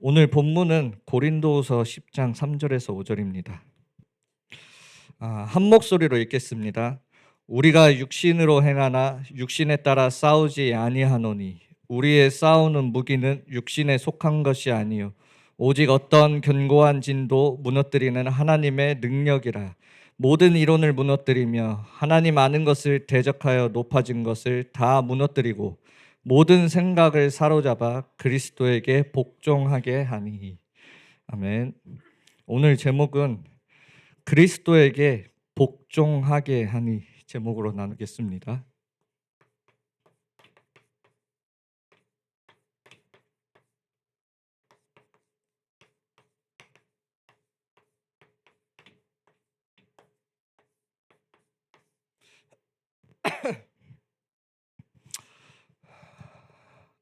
오늘 본문은 고린도후서 10장 3절에서 5절입니다. 한 목소리로 읽겠습니다. 우리가 육신으로 행하나 육신에 따라 싸우지 아니하노니 우리의 싸우는 무기는 육신에 속한 것이 아니요 오직 어떤 견고한 진도 무너뜨리는 하나님의 능력이라. 모든 이론을 무너뜨리며 하나님 아는 것을 대적하여 높아진 것을 다 무너뜨리고 모든 생각을 사로잡아 그리스도에게 복종하게 하니. 아멘. 오늘 제목은 그리스도에게 복종하게 하니 제목으로 나누겠습니다.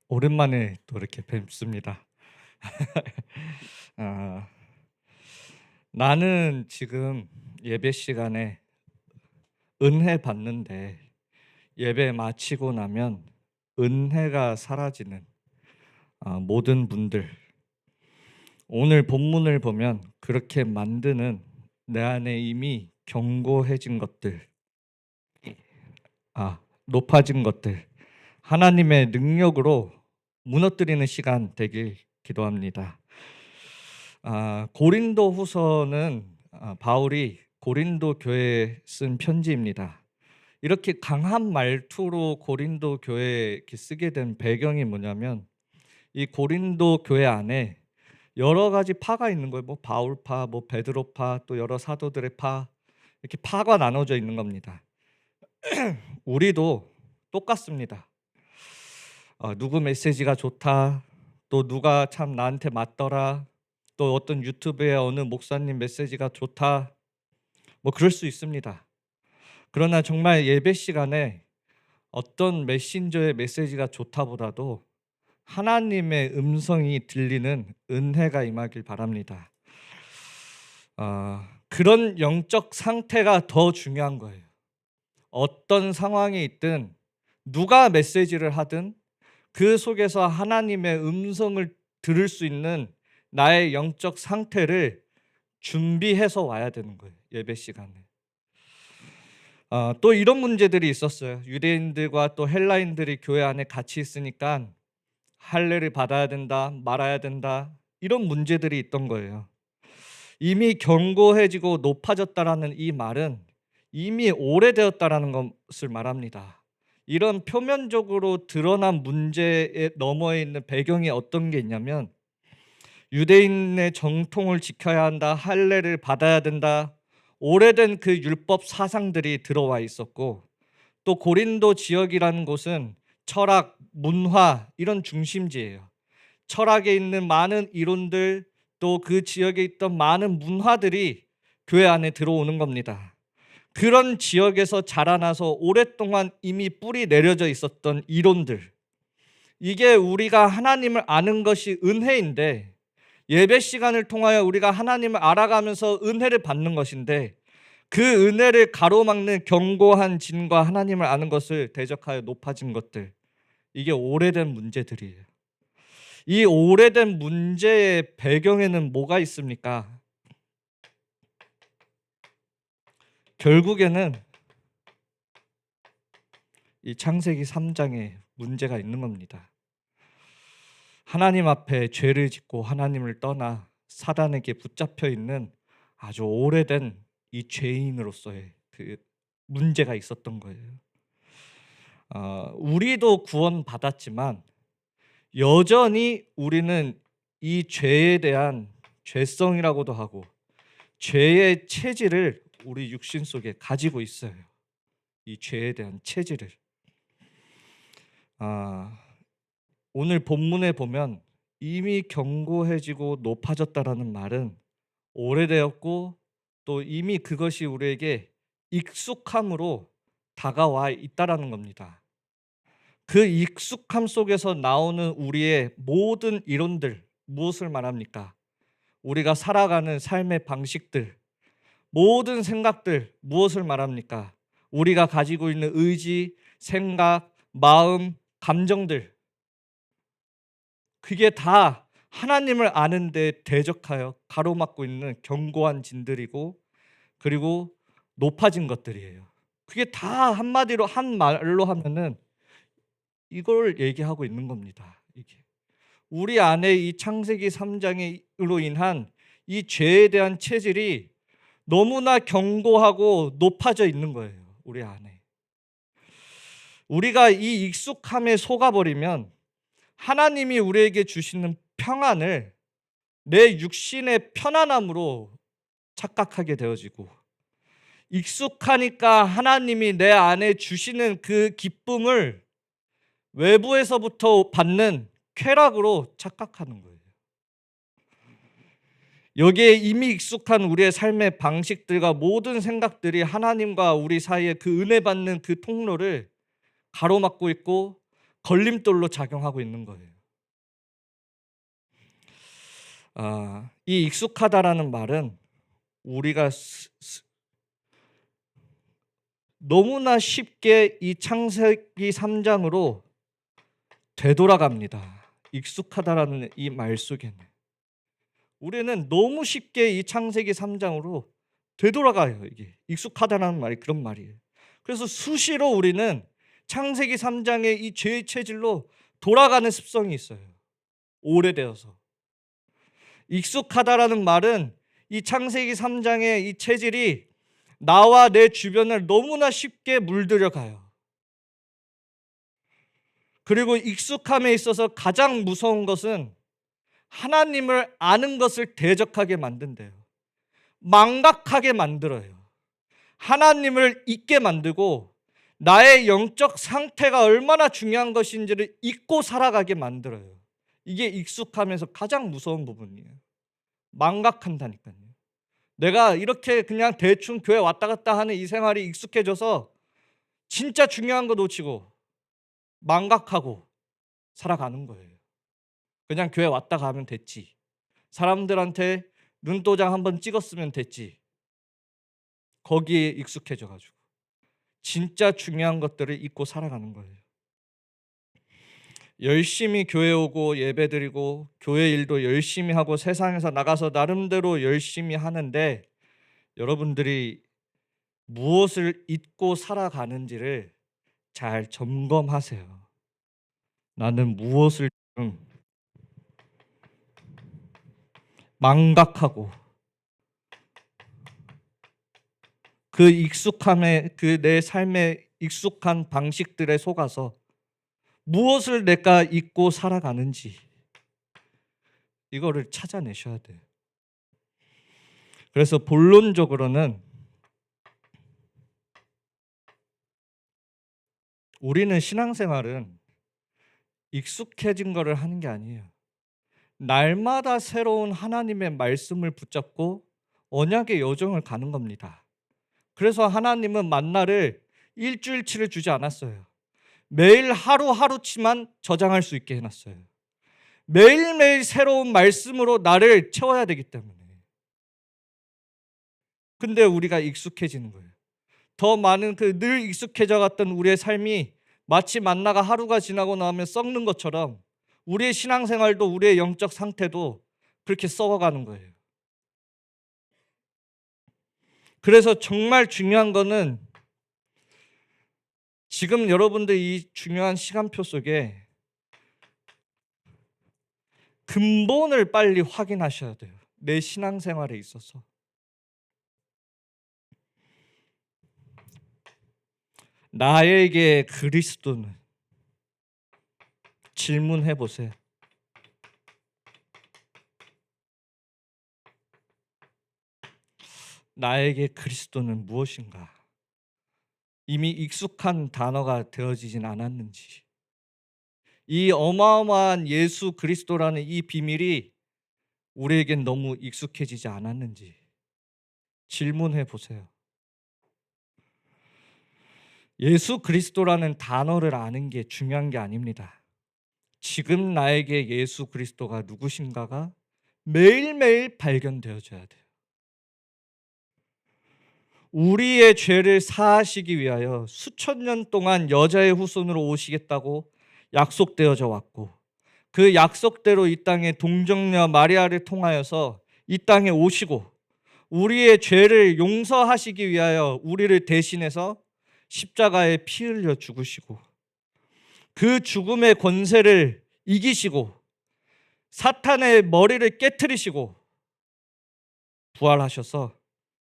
오랜만에 또 이렇게 뵙습니다. 나는 지금 예배 시간에 은혜 받는데 예배 마치고 나면 은혜가 사라지는 모든 분들, 오늘 본문을 보면 그렇게 만드는 내 안에 이미 견고해진 것들, 높아진 것들, 하나님의 능력으로 무너뜨리는 시간 되길 기도합니다. 고린도 후서는 바울이 고린도 교회에 쓴 편지입니다. 이렇게 강한 말투로 고린도 교회에 쓰게 된 배경이 뭐냐면 이 고린도 교회 안에 여러 가지 파가 있는 거예요. 뭐 바울파, 뭐 베드로파, 또 여러 사도들의 파, 이렇게 파가 나눠져 있는 겁니다. 우리도 똑같습니다. 누구 메시지가 좋다, 또 누가 참 나한테 맞더라, 또 어떤 유튜브에 어느 목사님 메시지가 좋다, 뭐 그럴 수 있습니다. 그러나 정말 예배 시간에 어떤 메신저의 메시지가 좋다보다도 하나님의 음성이 들리는 은혜가 임하길 바랍니다. 그런 영적 상태가 더 중요한 거예요. 어떤 상황이 있든 누가 메시지를 하든 그 속에서 하나님의 음성을 들을 수 있는 나의 영적 상태를 준비해서 와야 되는 거예요. 예배 시간에. 또 이런 문제들이 있었어요. 유대인들과 또 헬라인들이 교회 안에 같이 있으니까 할례를 받아야 된다, 말아야 된다, 이런 문제들이 있던 거예요. 이미 견고해지고 높아졌다라는 이 말은 이미 오래되었다라는 것을 말합니다. 이런 표면적으로 드러난 문제에 너머에 있는 배경이 어떤 게 있냐면 유대인의 정통을 지켜야 한다, 할례를 받아야 된다, 오래된 그 율법 사상들이 들어와 있었고, 또 고린도 지역이라는 곳은 철학, 문화 이런 중심지예요. 철학에 있는 많은 이론들, 또 그 지역에 있던 많은 문화들이 교회 안에 들어오는 겁니다. 그런 지역에서 자라나서 오랫동안 이미 뿌리 내려져 있었던 이론들, 이게 우리가 하나님을 아는 것이 은혜인데, 예배 시간을 통하여 우리가 하나님을 알아가면서 은혜를 받는 것인데, 그 은혜를 가로막는 견고한 진과 하나님을 아는 것을 대적하여 높아진 것들, 이게 오래된 문제들이에요. 이 오래된 문제의 배경에는 뭐가 있습니까? 결국에는 이 창세기 3장에 문제가 있는 겁니다. 하나님 앞에 죄를 짓고 하나님을 떠나 사단에게 붙잡혀 있는 아주 오래된 이 죄인으로서의 그 문제가 있었던 거예요. 우리도 구원받았지만 여전히 우리는 이 죄에 대한 죄성이라고도 하고 죄의 체질을 우리 육신 속에 가지고 있어요. 이 죄에 대한 체질을. 오늘 본문에 보면 이미 견고해지고 높아졌다라는 말은 오래되었고 또 이미 그것이 우리에게 익숙함으로 다가와 있다라는 겁니다. 그 익숙함 속에서 나오는 우리의 모든 이론들, 무엇을 말합니까? 우리가 살아가는 삶의 방식들, 모든 생각들, 무엇을 말합니까? 우리가 가지고 있는 의지, 생각, 마음, 감정들, 그게 다 하나님을 아는데 대적하여 가로막고 있는 견고한 진들이고, 그리고 높아진 것들이에요. 그게 다 한마디로 한 말로 하면은 이걸 얘기하고 있는 겁니다. 이게 우리 안에 이 창세기 3장으로 인한 이 죄에 대한 체질이 너무나 견고하고 높아져 있는 거예요. 우리 안에. 우리가 이 익숙함에 속아버리면 하나님이 우리에게 주시는 평안을 내 육신의 편안함으로 착각하게 되어지고, 익숙하니까 하나님이 내 안에 주시는 그 기쁨을 외부에서부터 받는 쾌락으로 착각하는 거예요. 여기에 이미 익숙한 우리의 삶의 방식들과 모든 생각들이 하나님과 우리 사이에 그 은혜 받는 그 통로를 가로막고 있고 걸림돌로 작용하고 있는 거예요. 이 익숙하다라는 말은 우리가 너무나 쉽게 이 창세기 3장으로 되돌아갑니다. 익숙하다라는 이 말 속에는 우리는 너무 쉽게 이 창세기 3장으로 되돌아가요. 이게 익숙하다라는 말이 그런 말이에요. 그래서 수시로 우리는 창세기 3장의 이 죄의 체질로 돌아가는 습성이 있어요. 오래되어서. 익숙하다라는 말은 이 창세기 3장의 이 체질이 나와 내 주변을 너무나 쉽게 물들여 가요. 그리고 익숙함에 있어서 가장 무서운 것은 하나님을 아는 것을 대적하게 만든대요. 망각하게 만들어요. 하나님을 잊게 만들고 나의 영적 상태가 얼마나 중요한 것인지를 잊고 살아가게 만들어요. 이게 익숙함에서 가장 무서운 부분이에요. 망각한다니까요. 내가 이렇게 그냥 대충 교회 왔다 갔다 하는 이 생활이 익숙해져서 진짜 중요한 거 놓치고 망각하고 살아가는 거예요. 그냥 교회 왔다 가면 됐지. 사람들한테 눈도장 한번 찍었으면 됐지. 거기에 익숙해져 가지고 진짜 중요한 것들을 잊고 살아가는 거예요. 열심히 교회 오고 예배드리고 교회 일도 열심히 하고 세상에서 나가서 나름대로 열심히 하는데, 여러분들이 무엇을 잊고 살아가는지를 잘 점검하세요. 나는 무엇을 망각하고 그 익숙함에, 그 내 삶의 익숙한 방식들에 속아서 무엇을 내가 잊고 살아가는지 이거를 찾아내셔야 돼요. 그래서 본론적으로는 우리는 신앙생활은 익숙해진 거를 하는 게 아니에요. 날마다 새로운 하나님의 말씀을 붙잡고 언약의 여정을 가는 겁니다. 그래서 하나님은 만나를 일주일치를 주지 않았어요. 매일 하루하루치만 저장할 수 있게 해놨어요. 매일매일 새로운 말씀으로 나를 채워야 되기 때문에. 근데 우리가 익숙해지는 거예요. 더 많은 그 늘 익숙해져 갔던 우리의 삶이 마치 만나가 하루가 지나고 나면 썩는 것처럼 우리의 신앙생활도 우리의 영적 상태도 그렇게 썩어가는 거예요. 그래서 정말 중요한 거는 지금 여러분들 이 중요한 시간표 속에 근본을 빨리 확인하셔야 돼요. 내 신앙생활에 있어서. 나에게 그리스도는, 질문해 보세요. 나에게 그리스도는 무엇인가? 이미 익숙한 단어가 되어지진 않았는지, 이 어마어마한 예수 그리스도라는 이 비밀이 우리에겐 너무 익숙해지지 않았는지 질문해 보세요. 예수 그리스도라는 단어를 아는 게 중요한 게 아닙니다. 지금 나에게 예수 그리스도가 누구신가가 매일매일 발견되어져야 돼요. 우리의 죄를 사하시기 위하여 수천 년 동안 여자의 후손으로 오시겠다고 약속되어져 왔고, 그 약속대로 이 땅에 동정녀 마리아를 통하여서 이 땅에 오시고 우리의 죄를 용서하시기 위하여 우리를 대신해서 십자가에 피 흘려 죽으시고 그 죽음의 권세를 이기시고 사탄의 머리를 깨트리시고 부활하셔서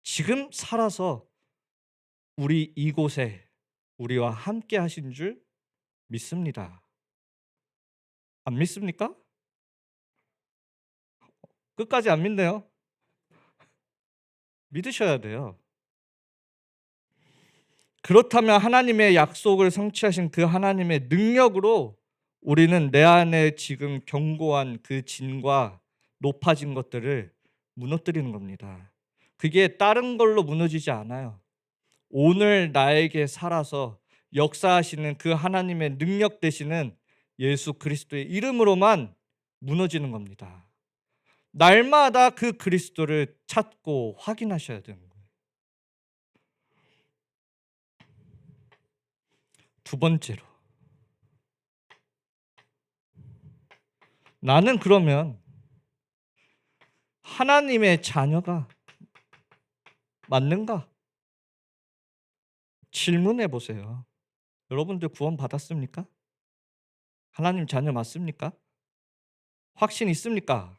지금 살아서 우리 이곳에 우리와 함께 하신 줄 믿습니다. 안 믿습니까? 끝까지 안 믿네요. 믿으셔야 돼요. 그렇다면 하나님의 약속을 성취하신 그 하나님의 능력으로 우리는 내 안에 지금 견고한 그 진과 높아진 것들을 무너뜨리는 겁니다. 그게 다른 걸로 무너지지 않아요. 오늘 나에게 살아서 역사하시는 그 하나님의 능력 되시는 예수 그리스도의 이름으로만 무너지는 겁니다. 날마다 그 그리스도를 찾고 확인하셔야 되는 거예요. 두 번째로, 나는 그러면 하나님의 자녀가 맞는가? 질문해 보세요. 여러분들 구원 받았습니까? 하나님 자녀 맞습니까? 확신 있습니까?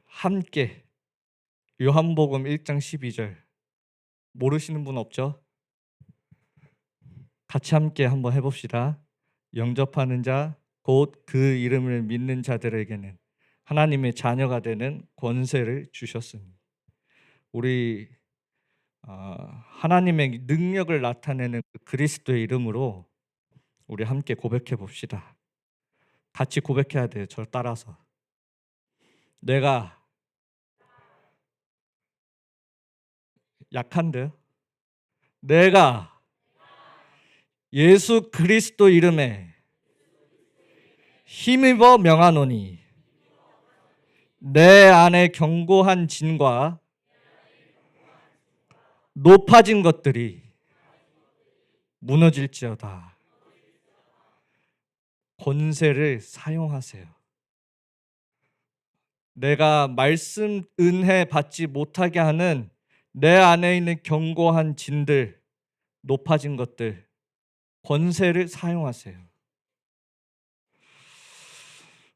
함께 요한복음 1장 12절 모르시는 분 없죠? 같이 함께 한번 해봅시다. 영접하는 자 곧 그 이름을 믿는 자들에게는 하나님의 자녀가 되는 권세를 주셨으니. 우리 하나님의 능력을 나타내는 그 그리스도의 이름으로 우리 함께 고백해 봅시다. 같이 고백해야 돼요. 저를 따라서. 내가 약한데요. 내가 예수 그리스도 이름에 힘입어 명하노니 내 안에 견고한 진과 높아진 것들이 무너질지어다. 권세를 사용하세요. 내가 말씀 은혜 받지 못하게 하는 내 안에 있는 견고한 진들, 높아진 것들, 권세를 사용하세요.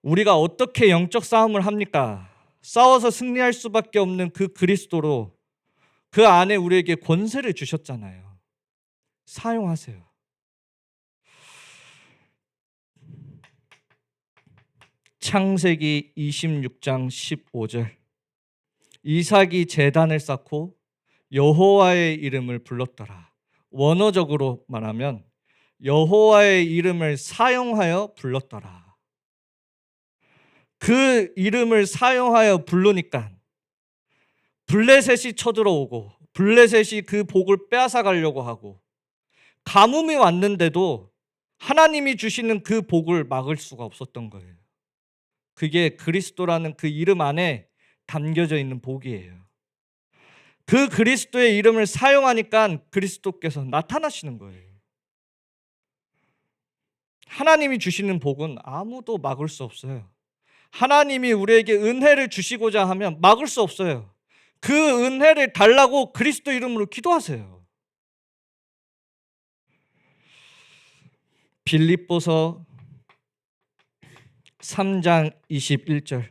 우리가 어떻게 영적 싸움을 합니까? 싸워서 승리할 수밖에 없는 그 그리스도로 그 안에 우리에게 권세를 주셨잖아요. 사용하세요. 창세기 26장 15절 이삭이 제단을 쌓고 여호와의 이름을 불렀더라. 원어적으로 말하면 여호와의 이름을 사용하여 불렀더라. 그 이름을 사용하여 부르니까 블레셋이 쳐들어오고 블레셋이 그 복을 빼앗아 가려고 하고 가뭄이 왔는데도 하나님이 주시는 그 복을 막을 수가 없었던 거예요. 그게 그리스도라는 그 이름 안에 담겨져 있는 복이에요. 그 그리스도의 이름을 사용하니까 그리스도께서 나타나시는 거예요. 하나님이 주시는 복은 아무도 막을 수 없어요. 하나님이 우리에게 은혜를 주시고자 하면 막을 수 없어요. 그 은혜를 달라고 그리스도 이름으로 기도하세요. 빌립보서 3장 21절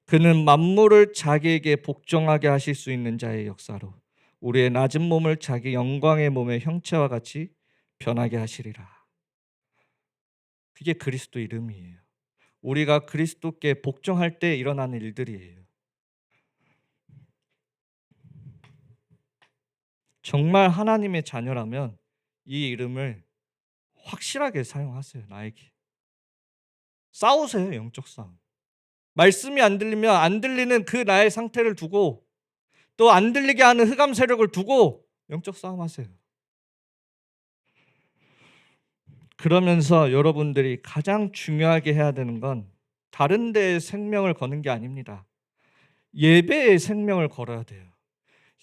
그는 만물을 자기에게 복종하게 하실 수 있는 자의 역사로 우리의 낮은 몸을 자기 영광의 몸의 형체와 같이 변하게 하시리라. 그게 그리스도 이름이에요. 우리가 그리스도께 복종할 때 일어나는 일들이에요. 정말 하나님의 자녀라면 이 이름을 확실하게 사용하세요. 나에게. 싸우세요. 영적 싸움. 말씀이 안 들리면 안 들리는 그 나의 상태를 두고 또 안 들리게 하는 흑암 세력을 두고 영적 싸움하세요. 그러면서 여러분들이 가장 중요하게 해야 되는 건 다른 데에 생명을 거는 게 아닙니다. 예배에 생명을 걸어야 돼요.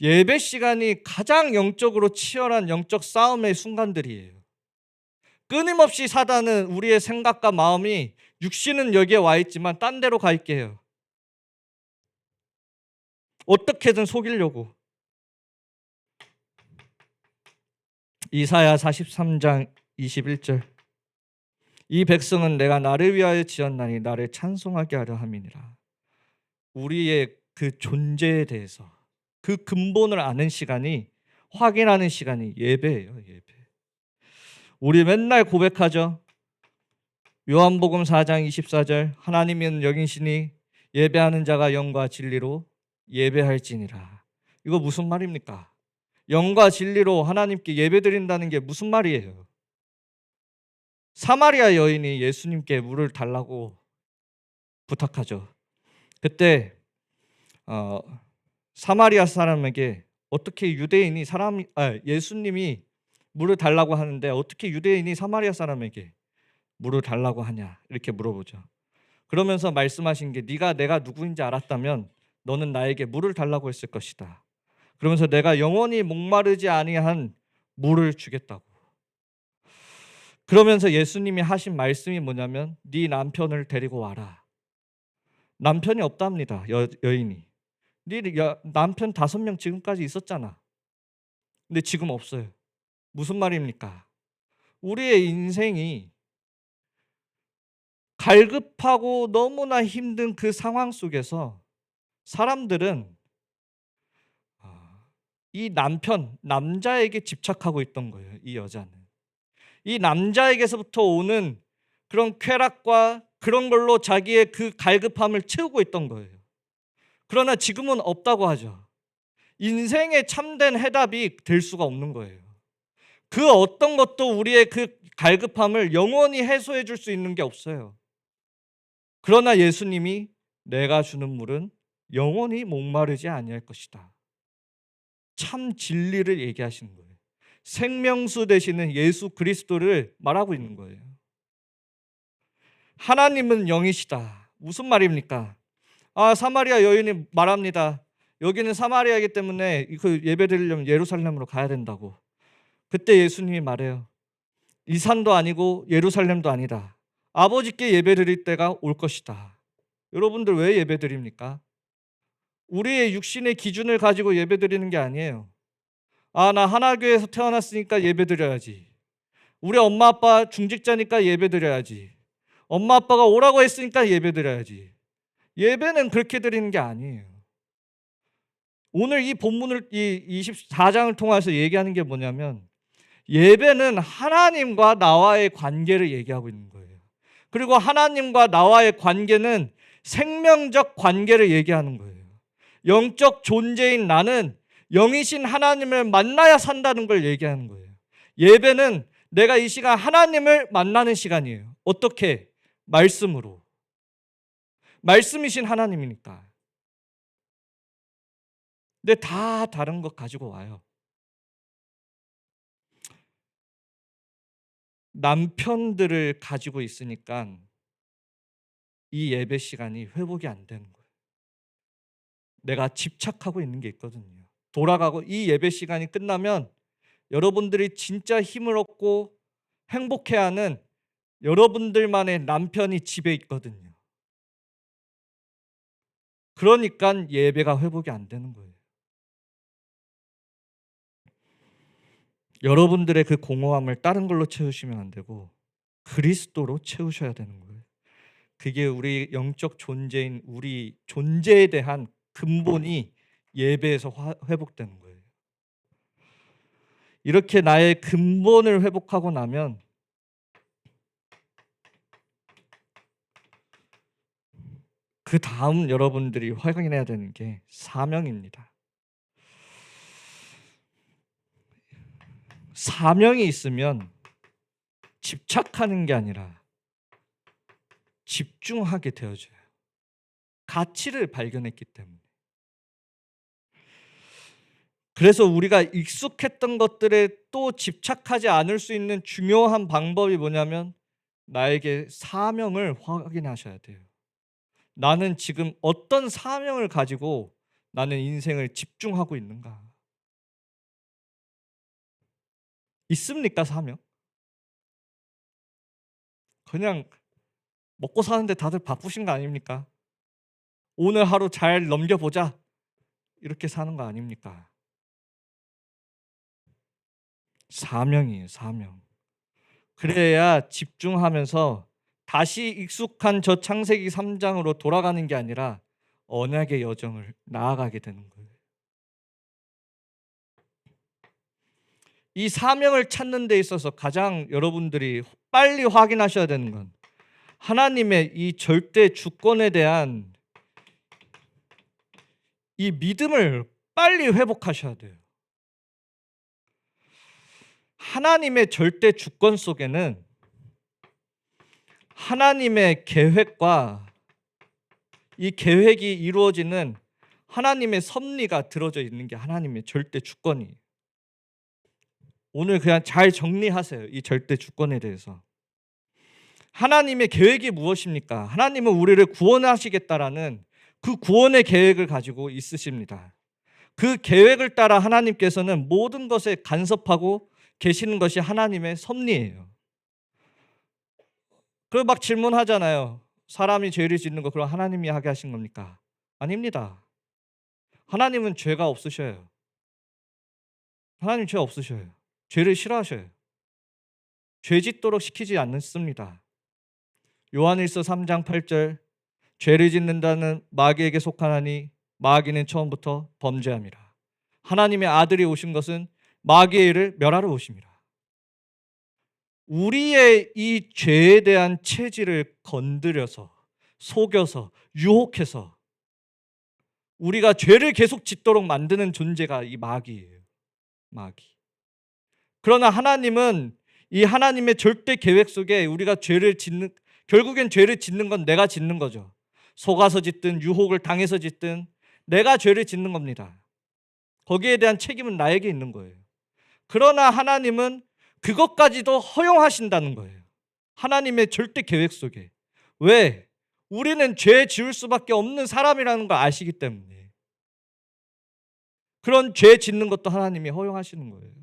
예배 시간이 가장 영적으로 치열한 영적 싸움의 순간들이에요. 끊임없이 사단은 우리의 생각과 마음이 육신은 여기에 와 있지만 딴 데로 가 있게 해요. 어떻게든 속이려고. 이사야 43장 21절. 이 백성은 내가 나를 위하여 지었나니 나를 찬송하게 하려 함이니라. 우리의 그 존재에 대해서 그 근본을 아는 시간이, 확인하는 시간이 예배예요. 예배. 우리 맨날 고백하죠. 요한복음 4장 24절. 하나님은 영이시니 예배하는 자가 영과 진리로 예배할지니라. 이거 무슨 말입니까? 영과 진리로 하나님께 예배드린다는 게 무슨 말이에요? 사마리아 여인이 예수님께 물을 달라고 부탁하죠. 그때 사마리아 사람에게 어떻게 유대인이 예수님이 물을 달라고 하는데 어떻게 유대인이 사마리아 사람에게 물을 달라고 하냐 이렇게 물어보죠. 그러면서 말씀하신 게 네가 내가 누구인지 알았다면 너는 나에게 물을 달라고 했을 것이다. 그러면서 내가 영원히 목마르지 아니한 물을 주겠다고. 그러면서 예수님이 하신 말씀이 뭐냐면 네 남편을 데리고 와라. 남편이 없답니다. 여인이. 네 남편 5명 지금까지 있었잖아. 근데 지금 없어요. 무슨 말입니까? 우리의 인생이 갈급하고 너무나 힘든 그 상황 속에서 사람들은 이 남자에게 집착하고 있던 거예요. 이 여자는. 이 남자에게서부터 오는 그런 쾌락과 그런 걸로 자기의 그 갈급함을 채우고 있던 거예요. 그러나 지금은 없다고 하죠. 인생의 참된 해답이 될 수가 없는 거예요. 그 어떤 것도 우리의 그 갈급함을 영원히 해소해 줄 수 있는 게 없어요. 그러나 예수님이 내가 주는 물은 영원히 목마르지 아니할 것이다. 참 진리를 얘기하시는 거예요. 생명수 되시는 예수 그리스도를 말하고 있는 거예요. 하나님은 영이시다. 무슨 말입니까? 사마리아 여인이 말합니다. 여기는 사마리아이기 때문에 그 예배드리려면 예루살렘으로 가야 된다고. 그때 예수님이 말해요. 이 산도 아니고 예루살렘도 아니다. 아버지께 예배드릴 때가 올 것이다. 여러분들 왜 예배드립니까? 우리의 육신의 기준을 가지고 예배드리는 게 아니에요. 나 하나교회에서 태어났으니까 예배드려야지. 우리 엄마 아빠 중직자니까 예배드려야지. 엄마 아빠가 오라고 했으니까 예배드려야지. 예배는 그렇게 드리는 게 아니에요. 오늘 이 본문을 이 24장을 통해서 얘기하는 게 뭐냐면 예배는 하나님과 나와의 관계를 얘기하고 있는 거예요. 그리고 하나님과 나와의 관계는 생명적 관계를 얘기하는 거예요. 영적 존재인 나는 영이신 하나님을 만나야 산다는 걸 얘기하는 거예요. 예배는 내가 이 시간 하나님을 만나는 시간이에요. 어떻게? 말씀으로. 말씀이신 하나님이니까. 근데 다 다른 것 가지고 와요. 남편들을 가지고 있으니까 이 예배 시간이 회복이 안 되는 거예요. 내가 집착하고 있는 게 있거든요. 돌아가고 이 예배 시간이 끝나면 여러분들이 진짜 힘을 얻고 행복해하는 여러분들만의 남편이 집에 있거든요. 그러니까 예배가 회복이 안 되는 거예요. 여러분들의 그 공허함을 다른 걸로 채우시면 안 되고 그리스도로 채우셔야 되는 거예요. 그게 우리 영적 존재인 우리 존재에 대한 근본이 예배에서 회복되는 거예요. 이렇게 나의 근본을 회복하고 나면 그 다음 여러분들이 확인해야 되는 게 사명입니다. 사명이 있으면 집착하는 게 아니라 집중하게 되어져요. 가치를 발견했기 때문에. 그래서 우리가 익숙했던 것들에 또 집착하지 않을 수 있는 중요한 방법이 뭐냐면 나에게 사명을 확인하셔야 돼요. 나는 지금 어떤 사명을 가지고 나는 인생을 집중하고 있는가? 있습니까, 사명? 그냥 먹고 사는데 다들 바쁘신 거 아닙니까? 오늘 하루 잘 넘겨보자 이렇게 사는 거 아닙니까? 사명이에요, 사명. 그래야 집중하면서 다시 익숙한 저 창세기 3 장으로 돌아가는 게 아니라 언약의 여정을 나아가게 되는 거예요. 이 사명을 찾는 데 있어서 가장 여러분들이 빨리 확인하셔야 되는 건 하나님의 이 절대 주권에 대한 이 믿음을 빨리 회복하셔야 돼요. 하나님의 절대 주권 속에는 하나님의 계획과 이 계획이 이루어지는 하나님의 섭리가 들어져 있는 게 하나님의 절대 주권이에요. 오늘 그냥 잘 정리하세요. 이 절대 주권에 대해서. 하나님의 계획이 무엇입니까? 하나님은 우리를 구원하시겠다라는 그 구원의 계획을 가지고 있으십니다. 그 계획을 따라 하나님께서는 모든 것에 간섭하고 계시는 것이 하나님의 섭리예요. 그리고 막 질문하잖아요. 사람이 죄를 짓는 거 그럼 하나님이 하게 하신 겁니까? 아닙니다. 하나님은 죄가 없으셔요. 하나님 죄 없으셔요. 죄를 싫어하셔요. 죄 짓도록 시키지 않습니다. 요한일서 3장 8절 죄를 짓는다는 마귀에게 속하나니 마귀는 처음부터 범죄함이라. 하나님의 아들이 오신 것은 마귀의 일을 멸하러 오심이라. 우리의 이 죄에 대한 체질을 건드려서 속여서 유혹해서 우리가 죄를 계속 짓도록 만드는 존재가 이 마귀예요. 마귀. 그러나 하나님은 이 하나님의 절대 계획 속에 우리가 죄를 짓는 결국엔 죄를 짓는 건 내가 짓는 거죠. 속아서 짓든 유혹을 당해서 짓든 내가 죄를 짓는 겁니다. 거기에 대한 책임은 나에게 있는 거예요. 그러나 하나님은 그것까지도 허용하신다는 거예요. 하나님의 절대 계획 속에. 왜? 우리는 죄 지을 수밖에 없는 사람이라는 걸 아시기 때문에. 그런 죄 짓는 것도 하나님이 허용하시는 거예요.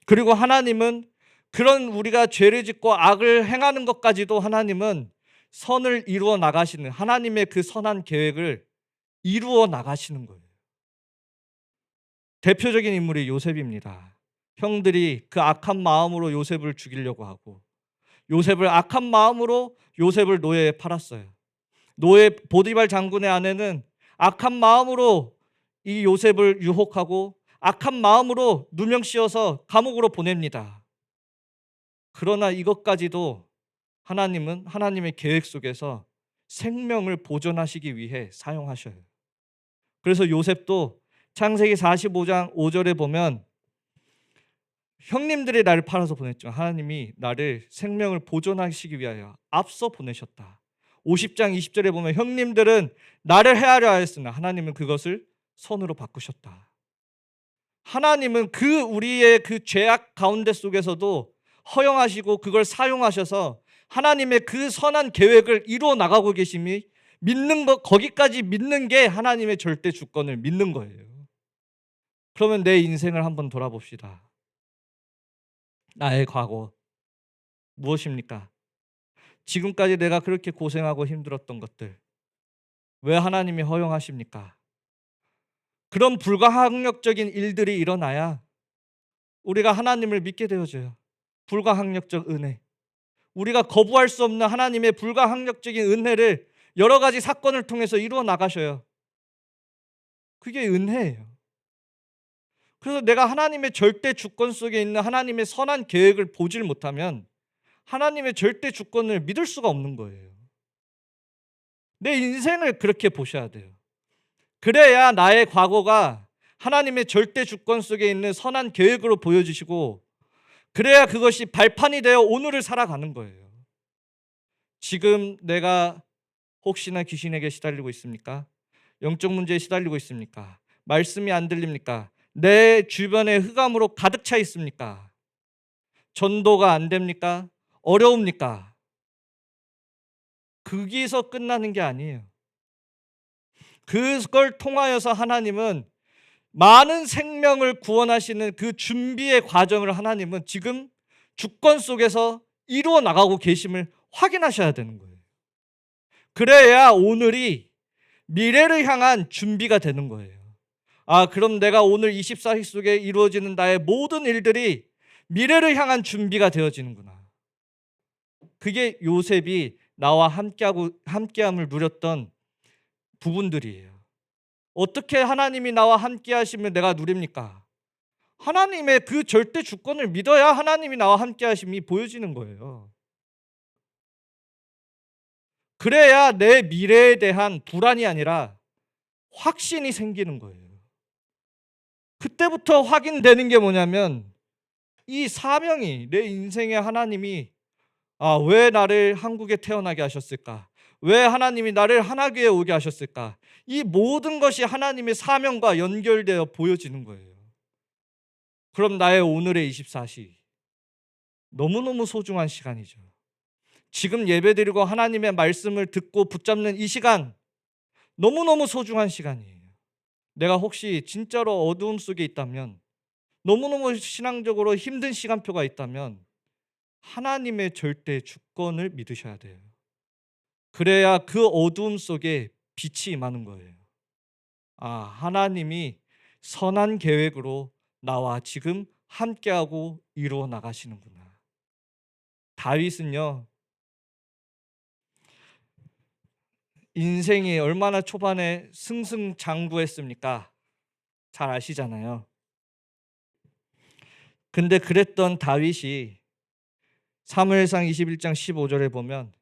그리고 하나님은 그런 우리가 죄를 짓고 악을 행하는 것까지도 하나님은 선을 이루어 나가시는 하나님의 그 선한 계획을 이루어 나가시는 거예요. 대표적인 인물이 요셉입니다. 형들이 그 악한 마음으로 요셉을 죽이려고 하고 요셉을 악한 마음으로 요셉을 노예에 팔았어요. 노예 보디발 장군의 아내는 악한 마음으로 이 요셉을 유혹하고 악한 마음으로 누명 씌워서 감옥으로 보냅니다. 그러나 이것까지도 하나님은 하나님의 계획 속에서 생명을 보존하시기 위해 사용하셔요. 그래서 요셉도 창세기 45장 5절에 보면 형님들이 나를 팔아서 보냈죠. 하나님이 나를 생명을 보존하시기 위하여 앞서 보내셨다. 50장 20절에 보면 형님들은 나를 해하려 하였으나 하나님은 그것을 선으로 바꾸셨다. 하나님은 그 우리의 그 죄악 가운데 속에서도 허용하시고 그걸 사용하셔서 하나님의 그 선한 계획을 이루어 나가고 계심이 믿는 것 거기까지 믿는 게 하나님의 절대 주권을 믿는 거예요. 그러면 내 인생을 한번 돌아봅시다. 나의 과거 무엇입니까? 지금까지 내가 그렇게 고생하고 힘들었던 것들 왜 하나님이 허용하십니까? 그런 불가항력적인 일들이 일어나야 우리가 하나님을 믿게 되어져요. 불가항력적 은혜. 우리가 거부할 수 없는 하나님의 불가항력적인 은혜를 여러 가지 사건을 통해서 이루어 나가셔요. 그게 은혜예요. 그래서 내가 하나님의 절대 주권 속에 있는 하나님의 선한 계획을 보질 못하면 하나님의 절대 주권을 믿을 수가 없는 거예요. 내 인생을 그렇게 보셔야 돼요. 그래야 나의 과거가 하나님의 절대 주권 속에 있는 선한 계획으로 보여지시고 그래야 그것이 발판이 되어 오늘을 살아가는 거예요. 지금 내가 혹시나 귀신에게 시달리고 있습니까? 영적 문제에 시달리고 있습니까? 말씀이 안 들립니까? 내 주변에 흑암으로 가득 차 있습니까? 전도가 안 됩니까? 어려웁니까? 거기서 끝나는 게 아니에요. 그걸 통하여서 하나님은 많은 생명을 구원하시는 그 준비의 과정을 하나님은 지금 주권 속에서 이루어 나가고 계심을 확인하셔야 되는 거예요. 그래야 오늘이 미래를 향한 준비가 되는 거예요. 아, 그럼 내가 오늘 24시 속에 이루어지는 나의 모든 일들이 미래를 향한 준비가 되어지는구나. 그게 요셉이 나와 함께함을 누렸던 부분들이에요. 어떻게 하나님이 나와 함께 하시면 내가 누립니까? 하나님의 그 절대 주권을 믿어야 하나님이 나와 함께 하심이 보여지는 거예요. 그래야 내 미래에 대한 불안이 아니라 확신이 생기는 거예요. 그때부터 확인되는 게 뭐냐면 이 사명이 내 인생에 하나님이 왜 나를 한국에 태어나게 하셨을까? 왜 하나님이 나를 하나교에 오게 하셨을까? 이 모든 것이 하나님의 사명과 연결되어 보여지는 거예요. 그럼 나의 오늘의 24시 너무너무 소중한 시간이죠. 지금 예배드리고 하나님의 말씀을 듣고 붙잡는 이 시간 너무너무 소중한 시간이에요. 내가 혹시 진짜로 어두움 속에 있다면, 너무너무 신앙적으로 힘든 시간표가 있다면 하나님의 절대 주권을 믿으셔야 돼요. 그래야 그 어두움 속에 빛이 임하는 거예요. 하나님이 선한 계획으로 나와 지금 함께하고 이루어 나가시는구나. 다윗은요, 인생이 얼마나 초반에 승승장구했습니까? 잘 아시잖아요. 근데 그랬던 다윗이 사무엘상 21장 15절에 보면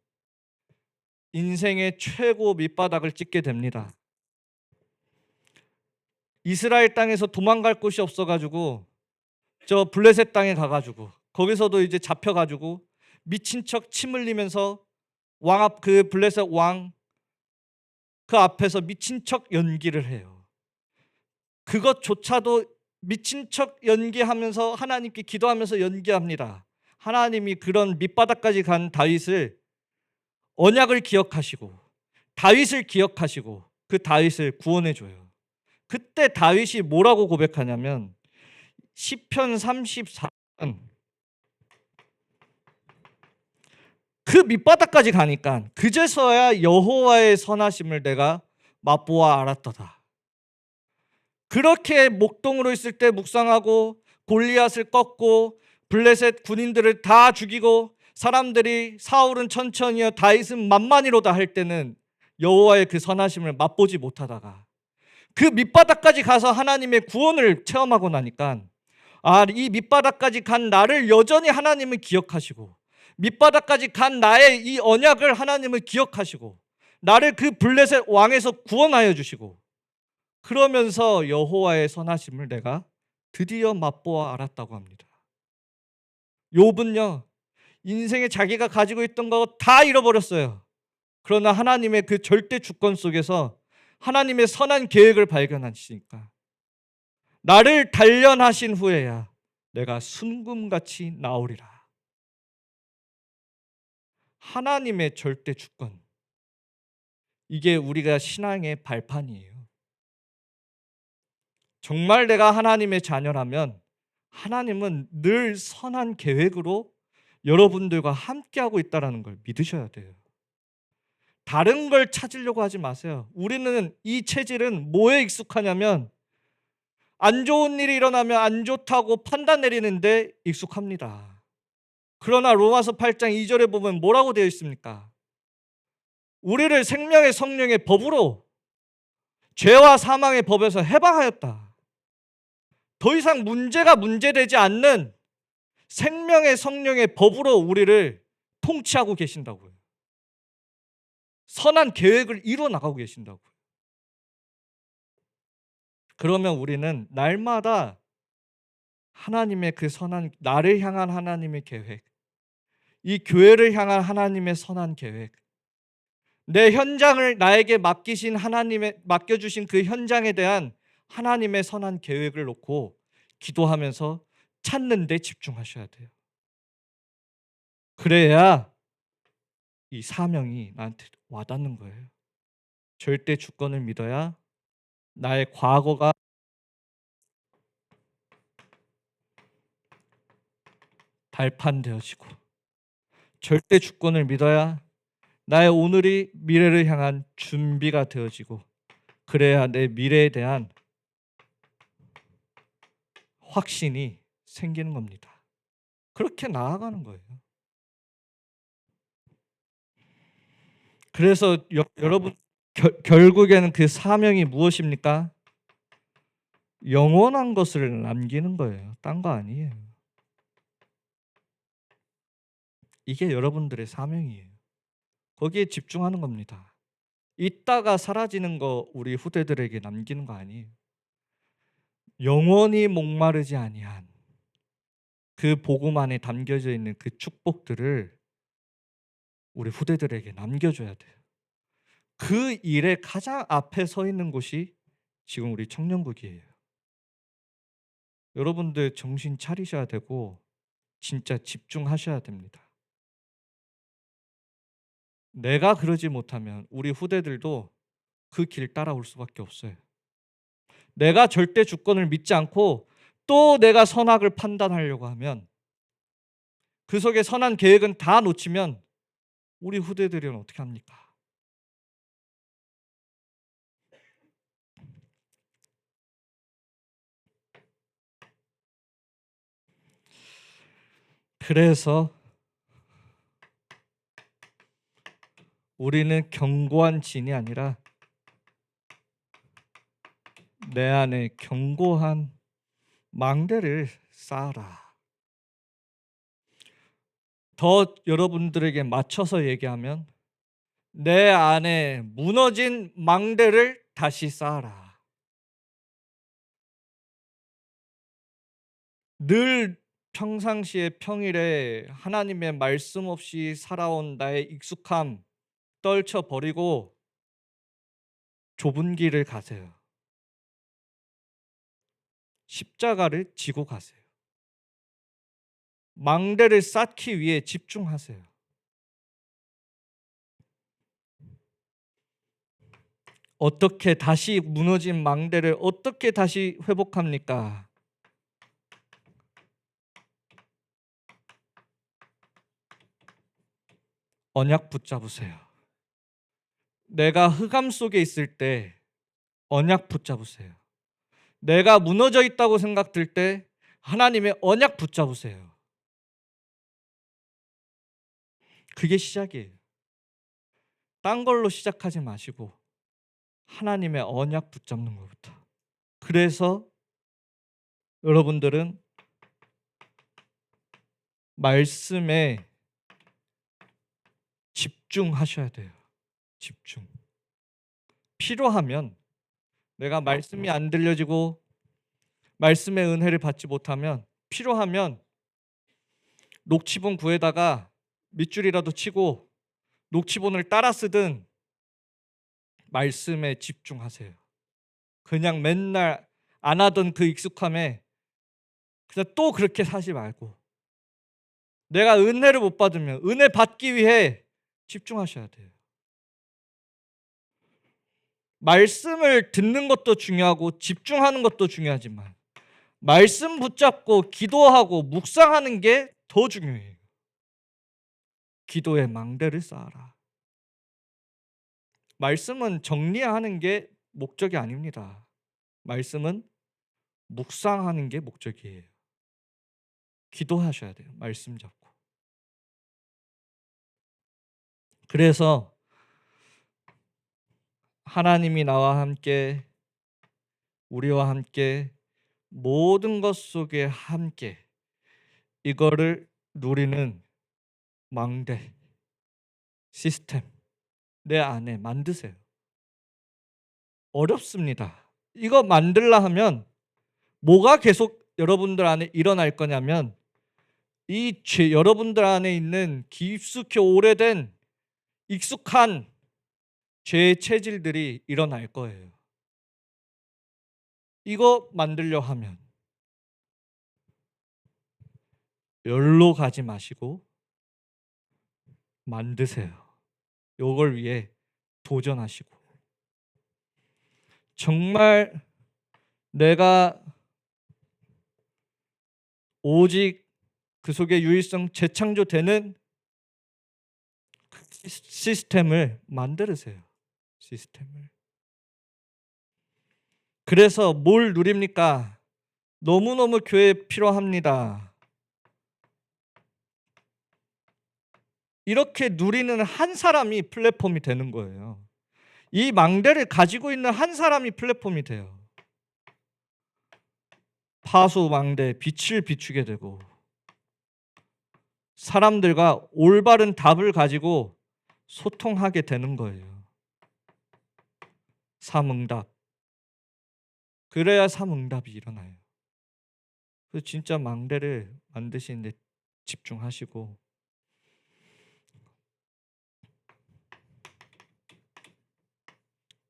인생의 최고 밑바닥을 찍게 됩니다. 이스라엘 땅에서 도망갈 곳이 없어가지고 저 블레셋 땅에 가가지고 거기서도 이제 잡혀가지고 미친 척 침 흘리면서 왕 앞 그 블레셋 왕 그 앞에서 미친 척 연기를 해요. 그것조차도 미친 척 연기하면서 하나님께 기도하면서 연기합니다. 하나님이 그런 밑바닥까지 간 다윗을 언약을 기억하시고 다윗을 기억하시고 그 다윗을 구원해 줘요. 그때 다윗이 뭐라고 고백하냐면 시편 34편 그 밑바닥까지 가니까 그제서야 여호와의 선하심을 내가 맛보아 알았도다. 그렇게 목동으로 있을 때 묵상하고 골리앗을 꺾고 블레셋 군인들을 다 죽이고 사람들이 사울은 천천히요 다윗은 만만히로다 할 때는 여호와의 그 선하심을 맛보지 못하다가 그 밑바닥까지 가서 하나님의 구원을 체험하고 나니까 이 밑바닥까지 간 나를 여전히 하나님은 기억하시고 밑바닥까지 간 나의 이 언약을 하나님은 기억하시고 나를 그 블레셋 왕에서 구원하여 주시고 그러면서 여호와의 선하심을 내가 드디어 맛보아 알았다고 합니다. 욥은요, 인생에 자기가 가지고 있던 거 다 잃어버렸어요. 그러나 하나님의 그 절대 주권 속에서 하나님의 선한 계획을 발견하시니까 나를 단련하신 후에야 내가 순금같이 나오리라. 하나님의 절대 주권, 이게 우리가 신앙의 발판이에요. 정말 내가 하나님의 자녀라면 하나님은 늘 선한 계획으로 여러분들과 함께하고 있다는 걸 믿으셔야 돼요. 다른 걸 찾으려고 하지 마세요. 우리는 이 체질은 뭐에 익숙하냐면 안 좋은 일이 일어나면 안 좋다고 판단 내리는데 익숙합니다. 그러나 로마서 8장 2절에 보면 뭐라고 되어 있습니까? 우리를 생명의 성령의 법으로 죄와 사망의 법에서 해방하였다. 더 이상 문제가 문제되지 않는 생명의 성령의 법으로 우리를 통치하고 계신다고요. 선한 계획을 이루어 나가고 계신다고요. 그러면 우리는 날마다 하나님의 그 선한, 나를 향한 하나님의 계획, 이 교회를 향한 하나님의 선한 계획, 내 현장을 나에게 맡겨주신 그 현장에 대한 하나님의 선한 계획을 놓고 기도하면서 찾는 데 집중하셔야 돼요. 그래야 이 사명이 나한테 와닿는 거예요. 절대 주권을 믿어야 나의 과거가 발판되어지고, 절대 주권을 믿어야 나의 오늘이 미래를 향한 준비가 되어지고, 그래야 내 미래에 대한 확신이 생기는 겁니다. 그렇게 나아가는 거예요. 그래서 여러분, 결국에는 그 사명이 무엇입니까? 영원한 것을 남기는 거예요. 딴 거 아니에요. 이게 여러분들의 사명이에요. 거기에 집중하는 겁니다. 있다가 사라지는 거 우리 후대들에게 남기는 거 아니에요. 영원히 목마르지 아니한 그 복음 안에 담겨져 있는 그 축복들을 우리 후대들에게 남겨줘야 돼요. 그 일에 가장 앞에 서 있는 곳이 지금 우리 청년국이에요. 여러분들 정신 차리셔야 되고 진짜 집중하셔야 됩니다. 내가 그러지 못하면 우리 후대들도 그 길 따라올 수밖에 없어요. 내가 절대 주권을 믿지 않고 또 내가 선악을 판단하려고 하면, 그 속에 선한 계획은 다 놓치면 우리 후대들은 어떻게 합니까? 그래서 우리는 견고한 진이 아니라 내 안에 견고한 망대를 쌓아라. 더 여러분들에게 맞춰서 얘기하면 내 안에 무너진 망대를 다시 쌓아라. 늘 평상시에 평일에 하나님의 말씀 없이 살아온 나의 익숙함 떨쳐버리고 좁은 길을 가세요. 십자가를 지고 가세요. 망대를 쌓기 위해 집중하세요. 어떻게 다시 무너진 망대를 어떻게 다시 회복합니까? 언약 붙잡으세요. 내가 흑암 속에 있을 때 언약 붙잡으세요. 내가 무너져 있다고 생각될 때 하나님의 언약 붙잡으세요. 그게 시작이에요. 딴 걸로 시작하지 마시고 하나님의 언약 붙잡는 것부터. 그래서 여러분들은 말씀에 집중하셔야 돼요. 집중. 필요하면, 내가 말씀이 안 들려지고 말씀의 은혜를 받지 못하면 필요하면 녹취본 구해다가 밑줄이라도 치고 녹취본을 따라 쓰든 말씀에 집중하세요. 그냥 맨날 안 하던 그 익숙함에 그냥 또 그렇게 사지 말고, 내가 은혜를 못 받으면 은혜 받기 위해 집중하셔야 돼요. 말씀을 듣는 것도 중요하고 집중하는 것도 중요하지만 말씀 붙잡고 기도하고 묵상하는 게 더 중요해요. 기도의 망대를 쌓아라. 말씀은 정리하는 게 목적이 아닙니다. 말씀은 묵상하는 게 목적이에요. 기도하셔야 돼요. 말씀 잡고. 그래서 하나님이 나와 함께, 우리와 함께, 모든 것 속에 함께, 이거를 누리는 망대, 시스템 내 안에 만드세요. 어렵습니다. 이거 만들라 하면 뭐가 계속 여러분들 안에 일어날 거냐면, 여러분들 안에 있는 깊숙이 오래된 익숙한 죄의 체질들이 일어날 거예요. 이거 만들려 하면 열로 가지 마시고 만드세요. 요걸 위해 도전하시고, 정말 내가 오직 그 속에 유일성 재창조되는 시스템을 만들으세요. 시스템을. 그래서 뭘 누립니까? 너무너무 교회 필요합니다. 이렇게 누리는 한 사람이 플랫폼이 되는 거예요. 이 망대를 가지고 있는 한 사람이 플랫폼이 돼요. 파수망대 빛을 비추게 되고 사람들과 올바른 답을 가지고 소통하게 되는 거예요. 삼응답. 그래야 삼응답이 일어나요. 그래서 진짜 망대를 만드시는 데 집중하시고,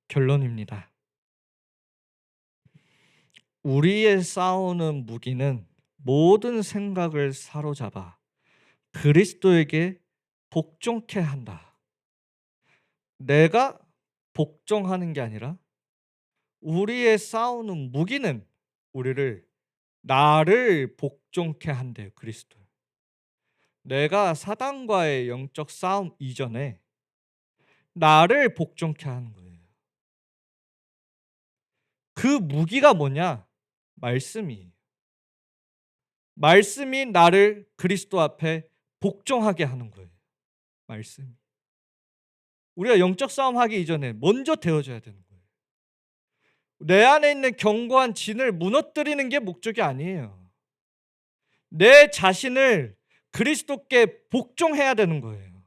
결론입니다. 우리의 싸우는 무기는 모든 생각을 사로잡아 그리스도에게 복종케 한다. 내가 복종하는 게 아니라 우리의 싸우는 무기는 나를 복종케 한대요. 그리스도. 내가 사단과의 영적 싸움 이전에 나를 복종케 하는 거예요. 그 무기가 뭐냐? 말씀이에요. 말씀이 나를 그리스도 앞에 복종하게 하는 거예요. 말씀. 우리가 영적 싸움 하기 이전에 먼저 되어져야 되는 거예요. 내 안에 있는 견고한 진을 무너뜨리는 게 목적이 아니에요. 내 자신을 그리스도께 복종해야 되는 거예요.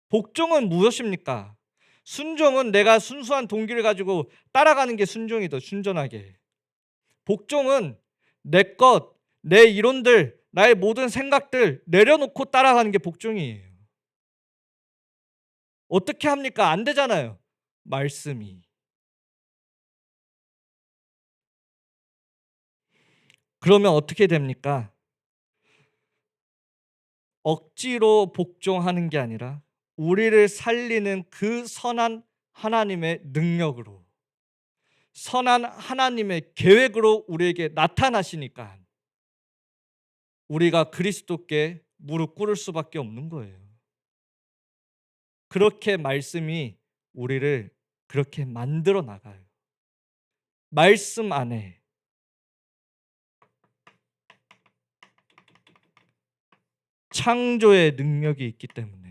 복종은 무엇입니까? 순종은 내가 순수한 동기를 가지고 따라가는 게 순종이다. 순전하게. 복종은 내 것, 내 이론들, 나의 모든 생각들 내려놓고 따라가는 게 복종이에요. 어떻게 합니까? 안 되잖아요. 말씀이. 그러면 어떻게 됩니까? 억지로 복종하는 게 아니라 우리를 살리는 그 선한 하나님의 능력으로, 선한 하나님의 계획으로 우리에게 나타나시니까 우리가 그리스도께 무릎 꿇을 수밖에 없는 거예요. 그렇게 말씀이 우리를 그렇게 만들어 나가요. 말씀 안에 창조의 능력이 있기 때문에,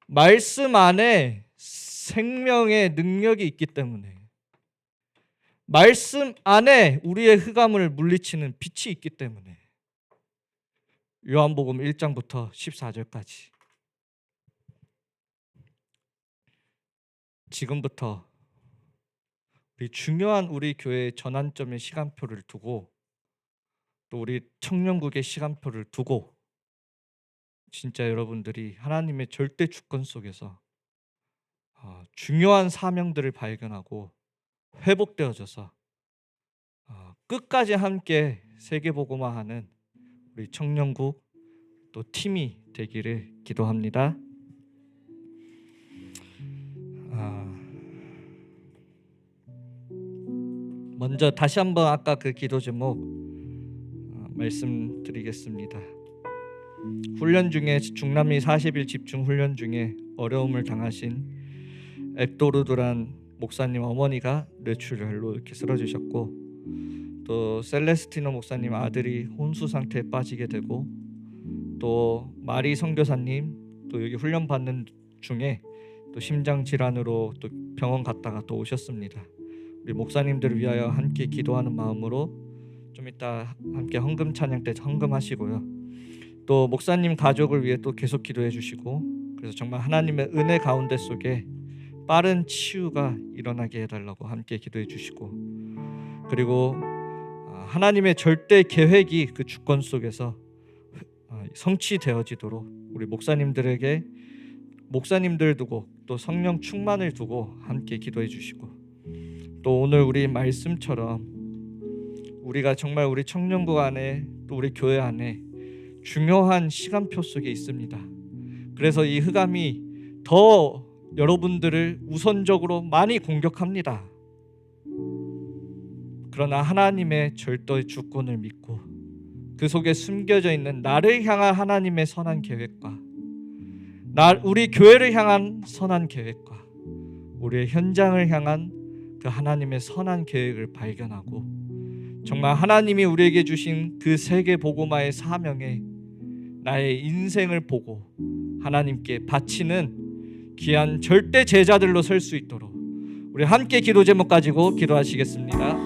말씀 안에 생명의 능력이 있기 때문에, 말씀 안에 우리의 흑암을 물리치는 빛이 있기 때문에, 요한복음 1장부터 14절까지 지금부터 우리 교회의 전환점의 시간표를 두고, 또 우리 청년국의 시간표를 두고, 진짜 여러분들이 하나님의 절대 주권 속에서 중요한 사명들을 발견하고 회복되어져서 끝까지 함께 세계복음화하는 우리 청년국 또 팀이 되기를 기도합니다. 먼저 다시 한번 아까 그 기도 제목 말씀드리겠습니다. 훈련 중에 중남미 40일 집중 훈련 중에 어려움을 당하신 앱도르두란 목사님 어머니가 뇌출혈로 이렇게 쓰러지셨고, 또 셀레스티노 목사님 아들이 혼수 상태에 빠지게 되고, 또 마리 선교사님 또 여기 훈련 받는 중에 또 심장 질환으로 또 병원 갔다가 또 오셨습니다. 우리 목사님들을 위하여 함께 기도하는 마음으로 좀 이따 함께 헌금 찬양 때 헌금하시고요. 또 목사님 가족을 위해 또 계속 기도해 주시고, 그래서 정말 하나님의 은혜 가운데 속에 빠른 치유가 일어나게 해달라고 함께 기도해 주시고, 그리고 하나님의 절대 계획이 그 주권 속에서 성취되어지도록 우리 목사님들 두고 또 성령 충만을 두고 함께 기도해 주시고, 또 오늘 우리 말씀처럼 우리가 정말 우리 청년국 안에 또 우리 교회 안에 중요한 시간표 속에 있습니다. 그래서 이 흑암이 더 여러분들을 우선적으로 많이 공격합니다. 그러나 하나님의 절대 주권을 믿고 그 속에 숨겨져 있는 나를 향한 하나님의 선한 계획과 우리 교회를 향한 선한 계획과 우리의 현장을 향한 그 하나님의 선한 계획을 발견하고 정말 하나님이 우리에게 주신 그 세계 복음화의 사명에 나의 인생을 보고 하나님께 바치는 귀한 절대 제자들로 설 수 있도록 우리 함께 기도 제목 가지고 기도하시겠습니다.